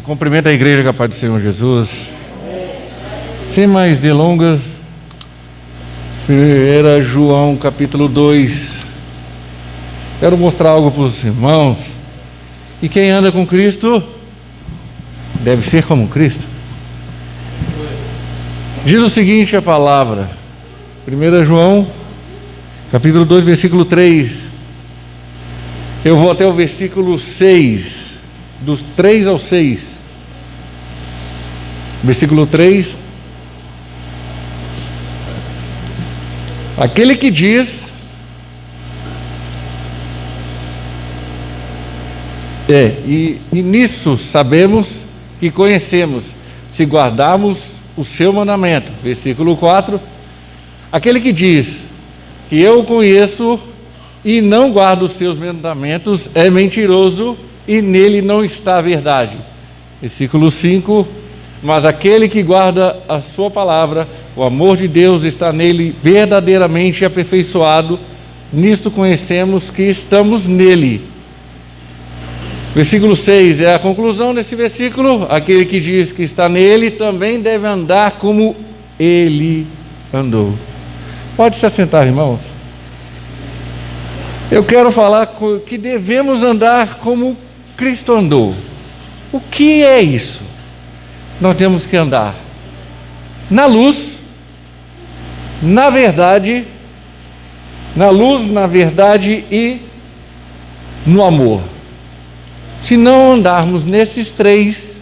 Cumprimento a igreja com a paz do Senhor Jesus. Sem mais delongas, 1 João capítulo 2. Quero mostrar algo para os irmãos. E quem anda com Cristo deve ser como Cristo. Diz o seguinte a palavra, 1 João capítulo 2, versículo 3. Eu vou até o versículo 6, dos 3 ao 6. Versículo 3. Aquele que diz e nisso sabemos que conhecemos, se guardarmos o seu mandamento. Versículo 4. Aquele que diz que eu o conheço e não guarda os seus mandamentos é mentiroso e nele não está a verdade. Versículo 5. Mas aquele que guarda a sua palavra, o amor de Deus está nele verdadeiramente aperfeiçoado. Nisto conhecemos que estamos nele. Versículo 6 é a conclusão desse versículo. Aquele que diz que está nele também deve andar como ele andou. Pode se assentar, irmãos. Eu quero falar que devemos andar como Cristo andou. O que é isso? Nós temos que andar na luz, na verdade, na luz, na verdade e no amor. Se não andarmos nesses três,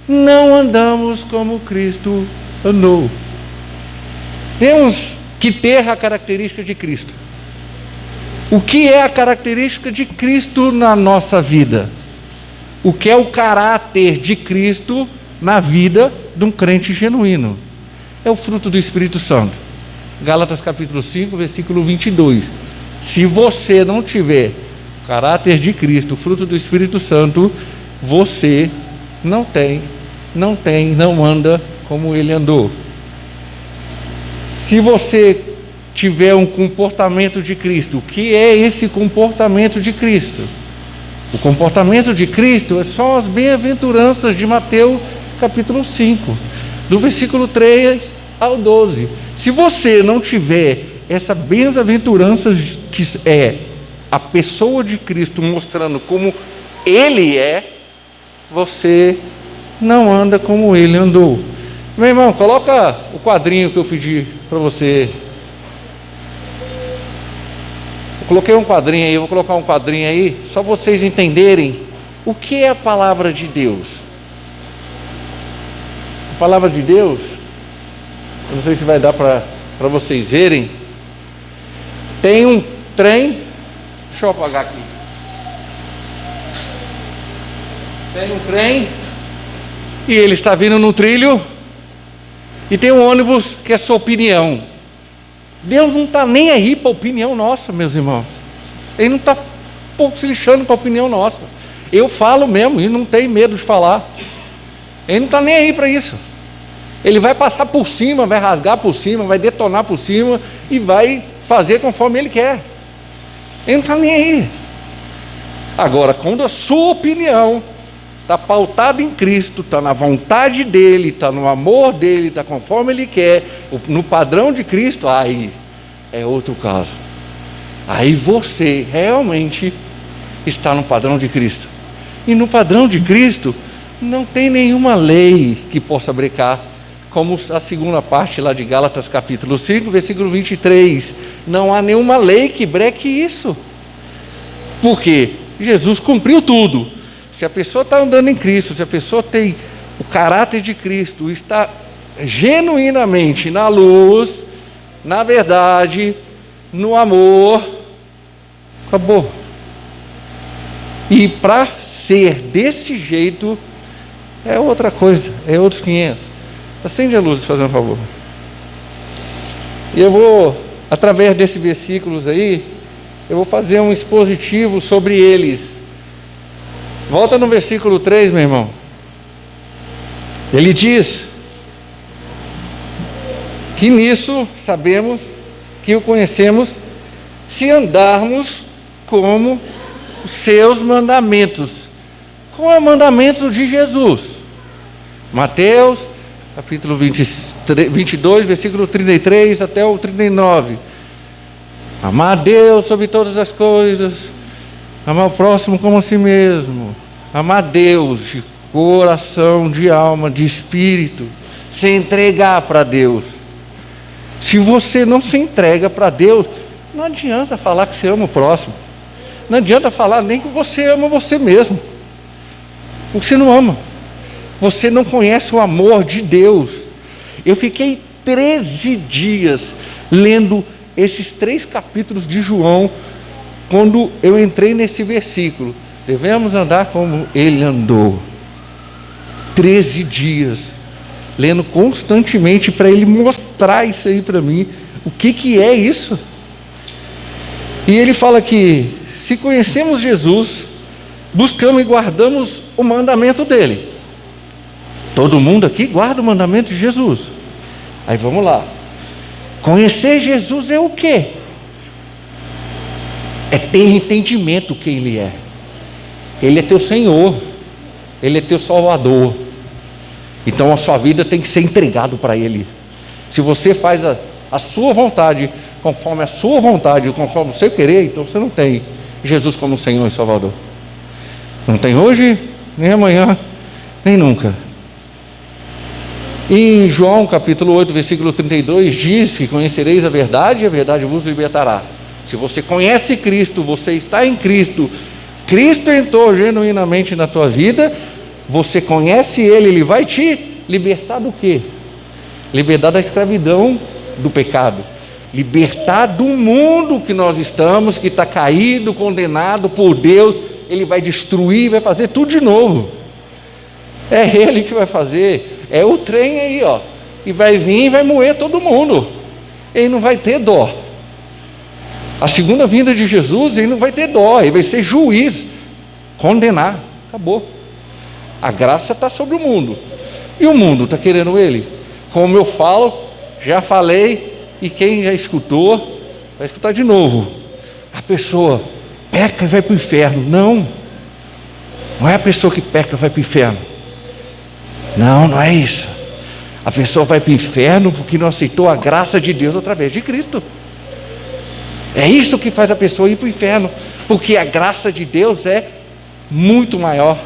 não andamos como Cristo andou. Temos que ter a característica de Cristo. O que é a característica de Cristo na nossa vida? O que é o caráter de Cristo na vida de um crente genuíno? É o fruto do Espírito Santo. Gálatas capítulo 5, versículo 22. Se você não tiver o caráter de Cristo, o fruto do Espírito Santo, você não anda como ele andou. Se você tiver um comportamento de Cristo, o que é esse comportamento de Cristo? O comportamento de Cristo são as bem-aventuranças de Mateus capítulo 5, do versículo 3 ao 12. Se você não tiver essa bem-aventurança que é a pessoa de Cristo mostrando como ele é, você não anda como ele andou. Meu irmão, coloca o quadrinho que eu pedi para você. Eu coloquei um quadrinho aí, eu vou colocar um quadrinho aí, só vocês entenderem o que é a palavra de Deus. A palavra de Deus, eu não sei se vai dar para vocês verem, tem um trem, deixa eu apagar aqui. Tem um trem, e ele está vindo no trilho, e tem um ônibus que é sua opinião. Deus não está nem aí para a opinião nossa, meus irmãos. Ele não está pouco se lixando para a opinião nossa. Eu falo mesmo e não tenho medo de falar. Ele não está nem aí para isso. Ele vai passar por cima, vai rasgar por cima, vai detonar por cima e vai fazer conforme ele quer. Ele não está nem aí. Agora, quando a sua opinião está pautada em Cristo, está na vontade dele, está no amor dele, está conforme ele quer, no padrão de Cristo, aí é outro caso. Aí você realmente está no padrão de Cristo. E no padrão de Cristo não tem nenhuma lei que possa brecar, como a segunda parte lá de Gálatas capítulo 5, versículo 23. Não há nenhuma lei que breque isso. Por quê? Jesus cumpriu tudo. Se a pessoa está andando em Cristo, se a pessoa tem o caráter de Cristo, está genuinamente na luz, na verdade, no amor, acabou. E para ser desse jeito, é outra coisa, é outros 500. Acende a luz, fazendo um favor. E eu vou, através desses versículos aí, eu vou fazer um expositivo sobre eles. Volta no versículo 3, meu irmão. Ele diz que nisso sabemos que o conhecemos se andarmos como os seus mandamentos. Qual é o mandamento de Jesus? Mateus, capítulo 22, versículo 33 até o 39. Amar a Deus sobre todas as coisas, amar o próximo como a si mesmo, amar a Deus de coração, de alma, de espírito, se entregar para Deus. Se você não se entrega para Deus, não adianta falar que você ama o próximo, não adianta falar nem que você ama você mesmo, porque você não ama, você não conhece o amor de Deus. Eu fiquei 13 dias lendo esses 3 capítulos de João, quando eu entrei nesse versículo, devemos andar como ele andou. 13 dias, lendo constantemente para ele mostrar isso aí para mim, o que é isso. E ele fala que, se conhecemos Jesus, buscamos e guardamos o mandamento dele. Todo mundo aqui guarda o mandamento de Jesus. Aí vamos lá. Conhecer Jesus é o quê? É ter entendimento quem Ele é. Ele é teu Senhor, Ele é teu Salvador. Então a sua vida tem que ser entregado para Ele. Se você faz a sua vontade, conforme a sua vontade, conforme o seu querer, então você não tem Jesus como Senhor e Salvador. Não tem hoje, nem amanhã, nem nunca. Em João capítulo 8, versículo 32, diz que conhecereis a verdade e a verdade vos libertará. Se você conhece Cristo, você está em Cristo, Cristo entrou genuinamente na tua vida, você conhece Ele, Ele vai te libertar do quê? Libertar da escravidão do pecado, libertar do mundo que nós estamos, que está caído, condenado por Deus. Ele vai destruir, vai fazer tudo de novo. É Ele que vai fazer. É o trem aí, ó, e vai vir e vai moer todo mundo. Ele não vai ter dó. A segunda vinda de Jesus, ele não vai ter dó, ele vai ser juiz, condenar, acabou. A graça está sobre o mundo, e o mundo está querendo ele. Como eu falo, já falei, e quem já escutou, vai escutar de novo. A pessoa peca e vai para o inferno. Não é a pessoa que peca e vai para o inferno. Não é isso. A pessoa vai para o inferno porque não aceitou a graça de Deus através de Cristo. É isso que faz a pessoa ir para o inferno, porque a graça de Deus é muito maior.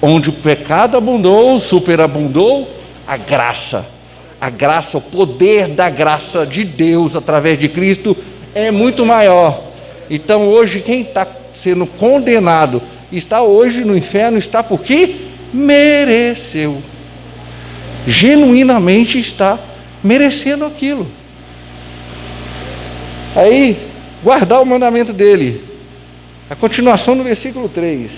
Onde o pecado abundou, superabundou a graça. A graça, o poder da graça de Deus através de Cristo é muito maior. Então hoje quem está sendo condenado, está hoje no inferno, está porque mereceu. Genuinamente está merecendo aquilo. Aí, guardar o mandamento dele. A continuação do versículo 3.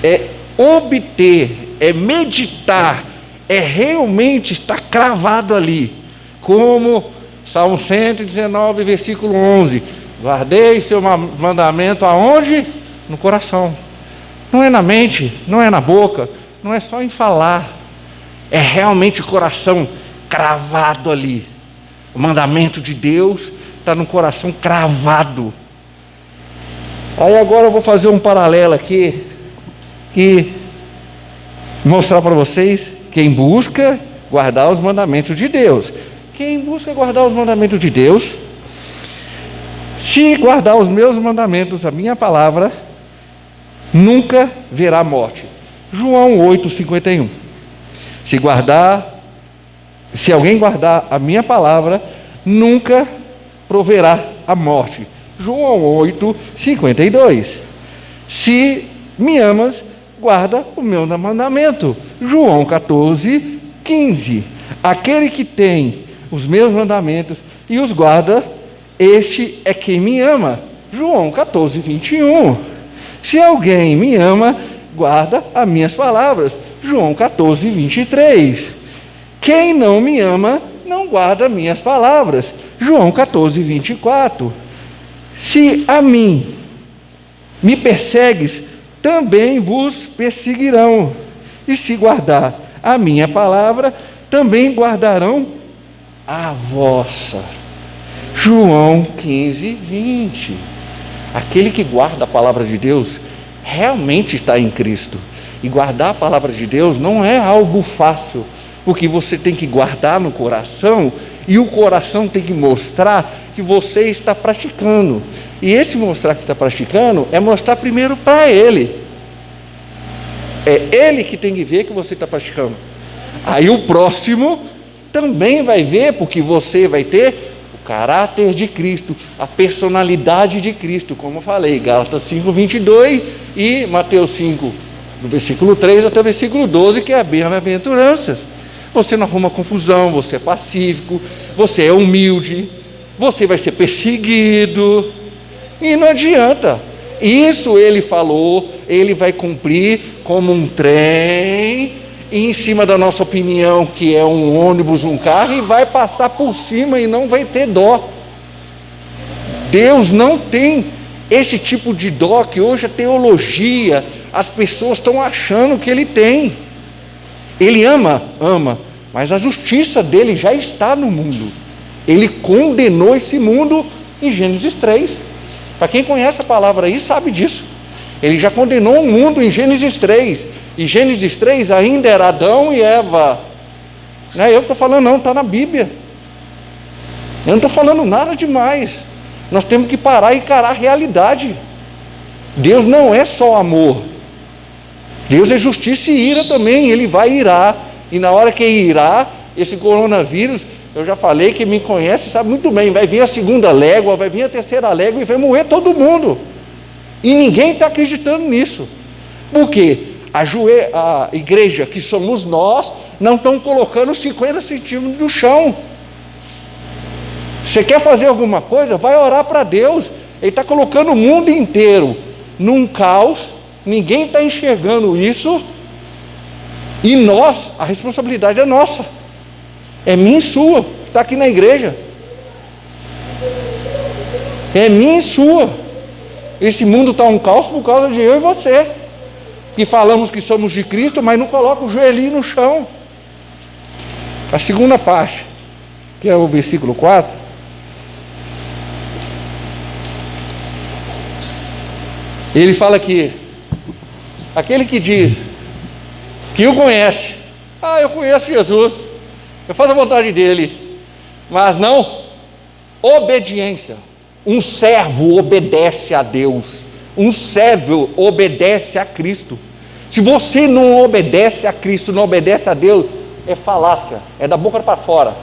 É obter, é meditar, é realmente estar cravado ali. Como Salmo 119, versículo 11. Guardei seu mandamento aonde? No coração. Não é na mente, não é na boca, não é só em falar. É realmente o coração cravado ali. O mandamento de Deus está no coração cravado. Aí agora eu vou fazer um paralelo aqui, e mostrar para vocês quem busca guardar os mandamentos de Deus. Quem busca guardar os mandamentos de Deus, se guardar os meus mandamentos, a minha palavra, nunca verá morte. João 8:51. Se alguém guardar a minha palavra, nunca proverá a morte. João 8:52. Se me amas, guarda o meu mandamento. João 14:15. Aquele que tem os meus mandamentos e os guarda, este é quem me ama. João 14:21. Se alguém me ama, guarda as minhas palavras. João 14:23. Quem não me ama, não guarda minhas palavras. João 14:24. Se a mim me persegues, também vos perseguirão. E se guardar a minha palavra, também guardarão a vossa. João 15:20. Aquele que guarda a palavra de Deus realmente está em Cristo. E guardar a palavra de Deus não é algo fácil, porque você tem que guardar no coração, e o coração tem que mostrar que você está praticando. E esse mostrar que está praticando é mostrar primeiro para ele. É ele que tem que ver que você está praticando. Aí o próximo também vai ver, porque você vai ter o caráter de Cristo, a personalidade de Cristo, como eu falei, Gálatas 5:22 e Mateus 5, do versículo 3 até o versículo 12, que é a bem-aventuranças. Você não arruma confusão, você é pacífico, você é humilde, você vai ser perseguido, e não adianta. Isso ele falou, ele vai cumprir como um trem, em cima da nossa opinião, que é um ônibus, um carro, e vai passar por cima e não vai ter dó. Deus não tem esse tipo de dó que hoje a teologia, as pessoas estão achando que ele tem. Ele ama, mas a justiça dele já está no mundo. Ele condenou esse mundo em Gênesis 3. Para quem conhece a palavra aí, sabe disso. Ele já condenou o mundo em Gênesis 3. E Gênesis 3 ainda era Adão e Eva. Não é eu que estou falando, não, está na Bíblia. Eu não estou falando nada demais. Nós temos que parar e encarar a realidade. Deus não é só amor. Deus é justiça e ira também. Ele vai irar. E na hora que irar, esse coronavírus, eu já falei, quem me conhece sabe muito bem, vai vir a segunda légua, vai vir a terceira légua e vai morrer todo mundo. E ninguém está acreditando nisso. Por quê? A igreja, que somos nós, não estão colocando 50 centímetros no chão. Você quer fazer alguma coisa? Vai orar para Deus. Ele está colocando o mundo inteiro num caos, ninguém está enxergando isso, e nós, a responsabilidade é nossa, é minha e sua, que está aqui na igreja, é minha e sua. Esse mundo está um caos por causa de eu e você, que falamos que somos de Cristo, mas não coloca o joelhinho no chão. A segunda parte, que é o versículo 4, ele fala que aquele que diz que o conhece, eu conheço Jesus, eu faço a vontade dele, mas não obediência. Um servo obedece a Deus, um servo obedece a Cristo. Se você não obedece a Cristo, não obedece a Deus, é falácia, é da boca para fora,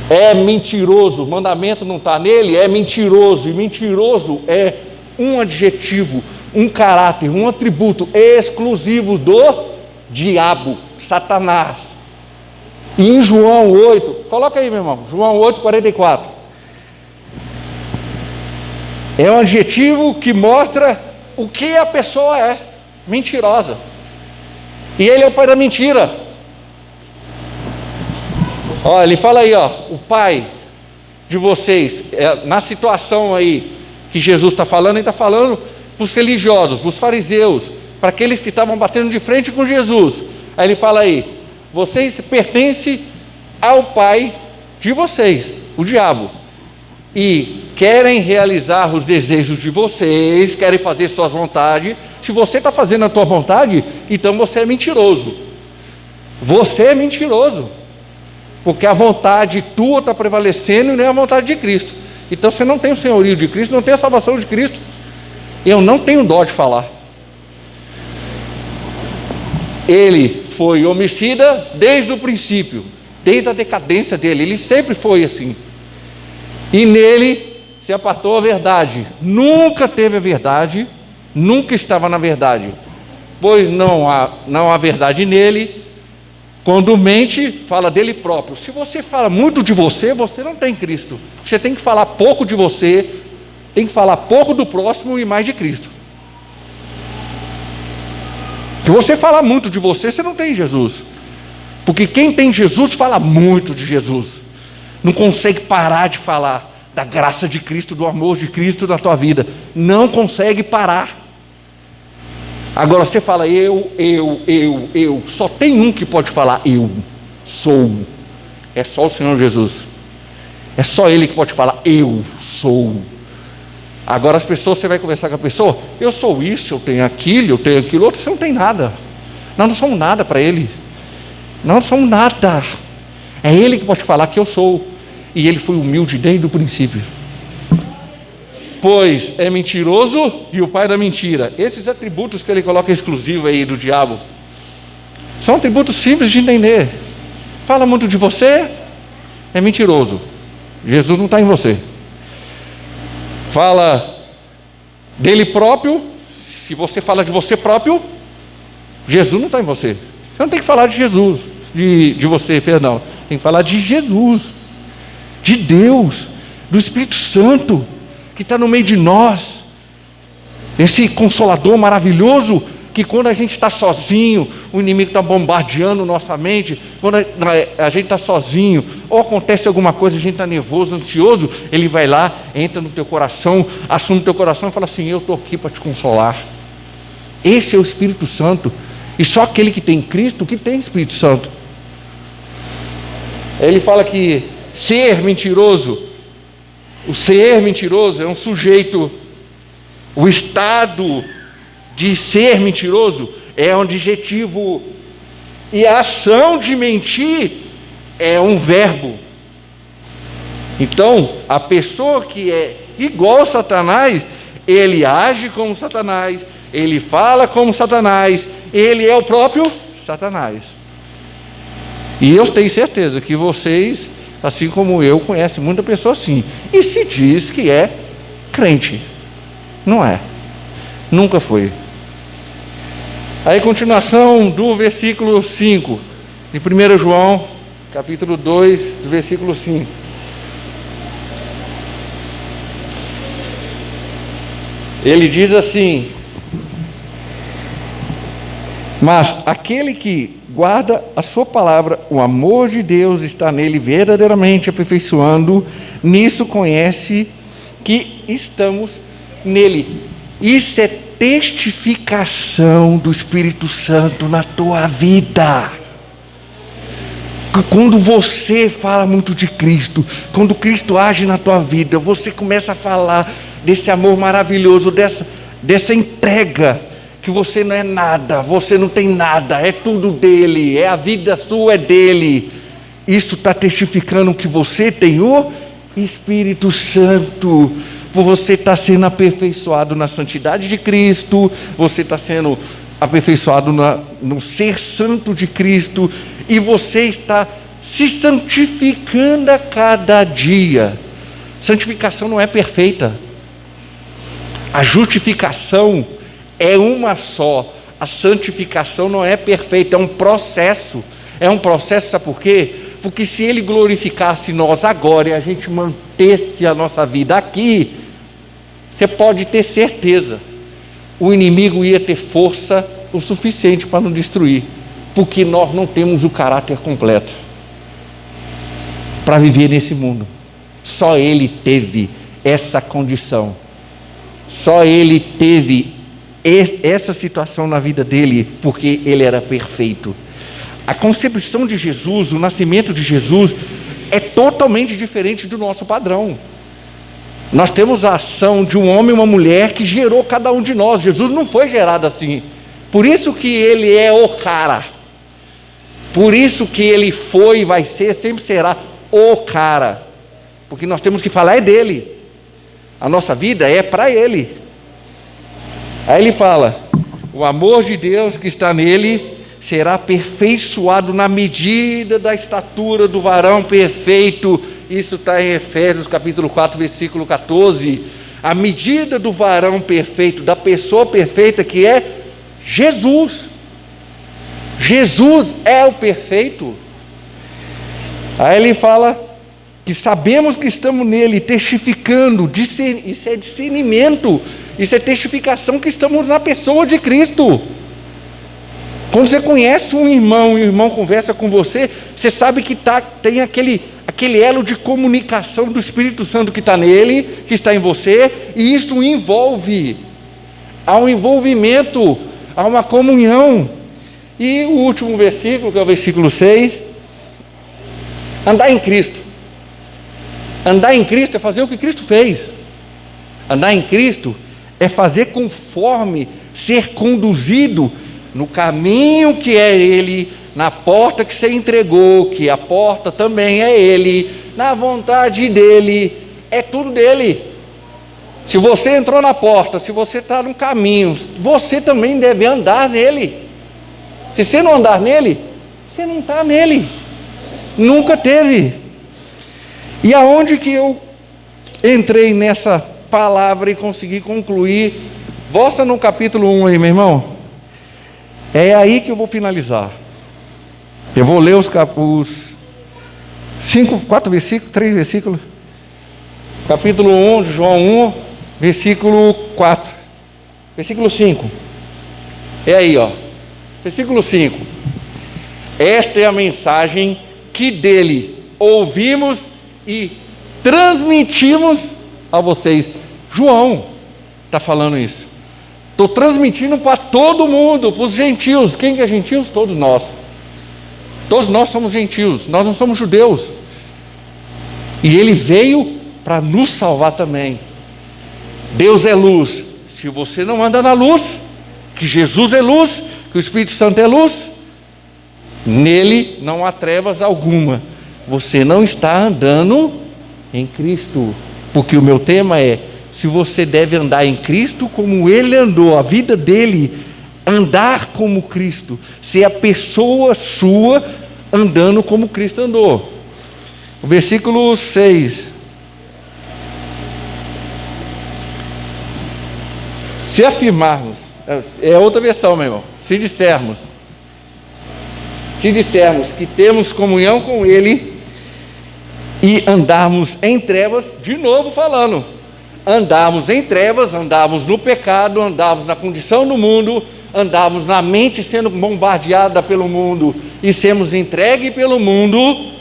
é mentiroso. O mandamento não está nele, é mentiroso. E mentiroso é um adjetivo, um caráter, um atributo exclusivo do diabo, Satanás. E em João 8, coloca aí, meu irmão, João 8:44, é um adjetivo que mostra o que a pessoa é: mentirosa. E ele é o pai da mentira. Ele fala aí, o pai de vocês, na situação aí que Jesus está falando, ele está falando para os religiosos, para os fariseus, para aqueles que estavam batendo de frente com Jesus. Aí ele fala aí: vocês pertencem ao pai de vocês, o diabo, e querem realizar os desejos de vocês, querem fazer suas vontades. Se você está fazendo a tua vontade, então você é mentiroso. Você é mentiroso, porque a vontade tua está prevalecendo e não é a vontade de Cristo. Então você não tem o senhorio de Cristo, não tem a salvação de Cristo. Eu não tenho dó de falar. Ele foi homicida desde o princípio, desde a decadência dele. Ele sempre foi assim. E nele se apartou a verdade. Nunca teve a verdade, nunca estava na verdade, pois não há verdade nele. Quando mente, fala dele próprio. Se você fala muito de você, você não tem Cristo. Você tem que falar pouco de você, tem que falar pouco do próximo e mais de Cristo. Se você falar muito de você, você não tem Jesus. Porque quem tem Jesus fala muito de Jesus. Não consegue parar de falar da graça de Cristo, do amor de Cristo na tua vida. Não consegue parar. Agora você fala eu. Só tem um que pode falar eu sou. É só o Senhor Jesus. É só Ele que pode falar eu sou. Agora as pessoas, você vai conversar com a pessoa, eu sou isso, eu tenho aquilo outro, você não tem nada. Nós não somos nada para ele. Nós não somos nada. É ele que pode falar que eu sou. E ele foi humilde desde o princípio. Pois é mentiroso e o pai da mentira. Esses atributos que ele coloca exclusivos aí do diabo, são atributos simples de entender. Fala muito de você, é mentiroso. Jesus não está em você. Fala dele próprio, se você fala de você próprio, Jesus não está em você. Você não tem que falar de Jesus, de você, perdão. Tem que falar de Jesus, de Deus, do Espírito Santo, que está no meio de nós. Esse Consolador maravilhoso, que quando a gente está sozinho, o inimigo está bombardeando nossa mente, quando a gente está sozinho, ou acontece alguma coisa, a gente está nervoso, ansioso, ele vai lá, entra no teu coração, assume o teu coração e fala assim, eu estou aqui para te consolar. Esse é o Espírito Santo, e só aquele que tem Cristo, que tem Espírito Santo. Ele fala que ser mentiroso, o ser mentiroso é um sujeito, o estado de ser mentiroso é um adjetivo, e a ação de mentir é um verbo. Então, a pessoa que é igual a Satanás, ele age como Satanás, ele fala como Satanás, ele é o próprio Satanás. E eu tenho certeza que vocês, assim como eu, conhecem muita pessoa assim, e se diz que é crente. Não é, nunca foi. Aí, continuação do versículo 5, de 1 João, capítulo 2, do versículo 5. Ele diz assim, mas aquele que guarda a sua palavra, o amor de Deus está nele verdadeiramente aperfeiçoando, nisso conhece que estamos nele. Isso é testificação do Espírito Santo na tua vida. Quando você fala muito de Cristo, quando Cristo age na tua vida, você começa a falar desse amor maravilhoso, dessa entrega, que você não é nada, você não tem nada, é tudo dele, é a vida sua, é dele. Isso está testificando que você tem o Espírito Santo. Você está sendo aperfeiçoado na santidade de Cristo, você está sendo aperfeiçoado no ser santo de Cristo, e você está se santificando a cada dia. Santificação não é perfeita, a justificação é uma só, a santificação não é perfeita, é um processo, sabe por quê? Porque se ele glorificasse nós agora e a gente mantesse a nossa vida aqui, você pode ter certeza, o inimigo ia ter força o suficiente para nos destruir, porque nós não temos o caráter completo para viver nesse mundo. Só ele teve essa condição, só ele teve essa situação na vida dele, porque ele era perfeito. A concepção de Jesus, o nascimento de Jesus, é totalmente diferente do nosso padrão. Nós temos a ação de um homem e uma mulher que gerou cada um de nós. Jesus não foi gerado assim. Por isso que ele é o cara. Por isso que ele foi e vai ser, sempre será o cara. Porque nós temos que falar é dele. A nossa vida é para ele. Aí ele fala, o amor de Deus que está nele será aperfeiçoado na medida da estatura do varão perfeito. Isso está em Efésios capítulo 4, versículo 14. A medida do varão perfeito, da pessoa perfeita, que é Jesus. Jesus é o perfeito. Aí ele fala que sabemos que estamos nele, testificando, isso é discernimento, isso é testificação que estamos na pessoa de Cristo. Quando você conhece um irmão e o irmão conversa com você, você sabe que tem aquele elo de comunicação do Espírito Santo que está nele, que está em você, e isso envolve, há um envolvimento, há uma comunhão. E o último versículo, que é o versículo 6, andar em Cristo. Andar em Cristo é fazer o que Cristo fez. Andar em Cristo é fazer conforme, ser conduzido no caminho que é Ele, na porta que você entregou, que a porta também é Ele, na vontade dEle, é tudo dEle. Se você entrou na porta, se você está no caminho, você também deve andar nele. Se você não andar nele, você não está nele. Nunca teve. E aonde que eu entrei nessa palavra e consegui concluir? Volta no capítulo 1 aí, meu irmão. É aí que eu vou finalizar. Eu vou ler os 4 versículos, 3 versículos. Capítulo 1 de João 1, versículo 4. Versículo 5. É aí, ó. Versículo 5. Esta é a mensagem que dele ouvimos e transmitimos a vocês. João está falando isso. Estou transmitindo para todo mundo, para os gentios. Quem que é gentios? Todos nós. Todos nós somos gentios, nós não somos judeus. E ele veio para nos salvar também. Deus é luz. Se você não anda na luz, que Jesus é luz, que o Espírito Santo é luz, nele não há trevas alguma. Você não está andando em Cristo. Porque o meu tema é: se você deve andar em Cristo como Ele andou, a vida dele, andar como Cristo, ser a pessoa sua andando como Cristo andou. O versículo 6. Se afirmarmos, é outra versão, meu irmão. Se dissermos que temos comunhão com Ele e andarmos em trevas, de novo falando, andarmos em trevas, andarmos no pecado, andarmos na condição do mundo, andarmos na mente sendo bombardeada pelo mundo e sermos entregues pelo mundo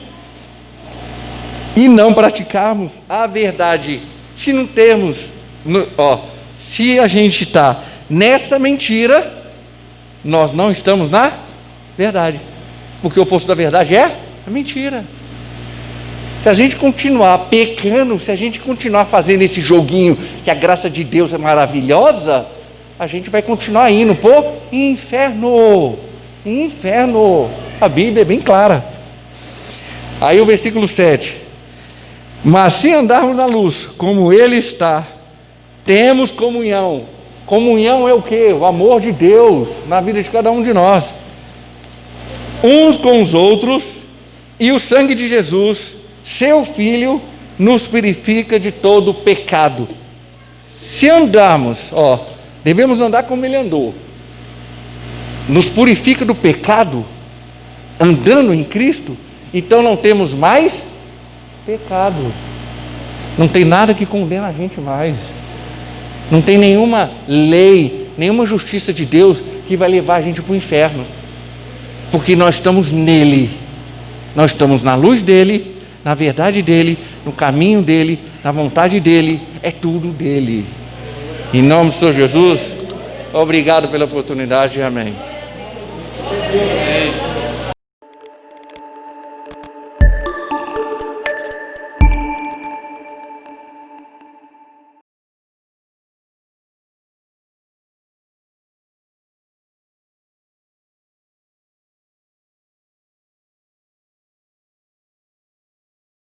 e não praticarmos a verdade. Se não termos, se a gente está nessa mentira, nós não estamos na verdade, porque o oposto da verdade é a mentira. Se a gente continuar pecando, se a gente continuar fazendo esse joguinho que a graça de Deus é maravilhosa, a gente vai continuar indo pro inferno. Inferno. A Bíblia é bem clara. Aí o versículo 7. Mas se andarmos na luz, como Ele está, temos comunhão. Comunhão é o quê? O amor de Deus na vida de cada um de nós. Uns com os outros, e o sangue de Jesus, seu Filho, nos purifica de todo pecado. Se andarmos, devemos andar como Ele andou, nos purifica do pecado, andando em Cristo, então não temos mais pecado. Não tem nada que condena a gente mais. Não tem nenhuma lei, nenhuma justiça de Deus que vai levar a gente para o inferno. Porque nós estamos nele. Nós estamos na luz dele, na verdade dele, no caminho dele, na vontade dele, é tudo dele. Em nome do Senhor Jesus, obrigado pela oportunidade, amém.